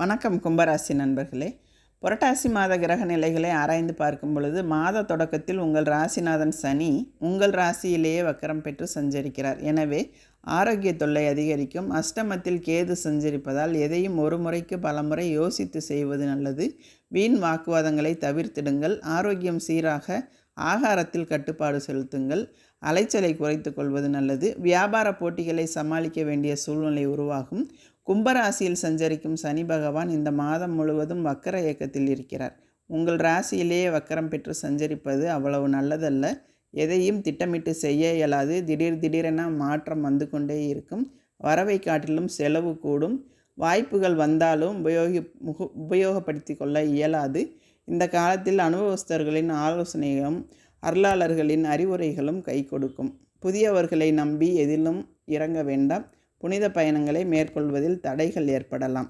வணக்கம் கும்பராசி நண்பர்களே. புரட்டாசி மாத கிரக நிலைகளை ஆராய்ந்து பார்க்கும் பொழுது மாத தொடக்கத்தில் உங்கள் ராசிநாதன் சனி உங்கள் ராசியிலேயே வக்கரம் பெற்று சஞ்சரிக்கிறார். எனவே ஆரோக்கிய தொல்லை அதிகரிக்கும். அஷ்டமத்தில் கேது சஞ்சரிப்பதால் எதையும் ஒரு முறைக்கு பலமுறை யோசித்து செய்வது நல்லது. வீண் வாக்குவாதங்களை தவிர்த்திடுங்கள். ஆரோக்கியம் சீராக ஆகாரத்தில் கட்டுப்பாடு செலுத்துங்கள். அலைச்சலை குறைத்து கொள்வது நல்லது. வியாபார போட்டிகளை சமாளிக்க வேண்டிய சூழ்நிலை உருவாகும். கும்பராசியில் சஞ்சரிக்கும் சனி பகவான் இந்த மாதம் முழுவதும் வக்கர இயக்கத்தில் இருக்கிறார். உங்கள் ராசியிலேயே வக்கரம் பெற்று சஞ்சரிப்பது அவ்வளவு நல்லதல்ல. எதையும் திட்டமிட்டு செய்ய இயலாது. திடீரென மாற்றம் வந்து கொண்டே இருக்கும். வரவை காட்டிலும் செலவு கூடும். வாய்ப்புகள் வந்தாலும் உபயோகப்படுத்தி கொள்ள இயலாது. இந்த காலத்தில் அனுபவஸ்தர்களின் ஆலோசனைகளும் அருளாளர்களின் அறிவுரைகளும் கை கொடுக்கும். புதியவர்களை நம்பி எதிலும் இறங்க வேண்டாம். புனித பயணங்களை மேற்கொள்வதில் தடைகள் ஏற்படலாம்.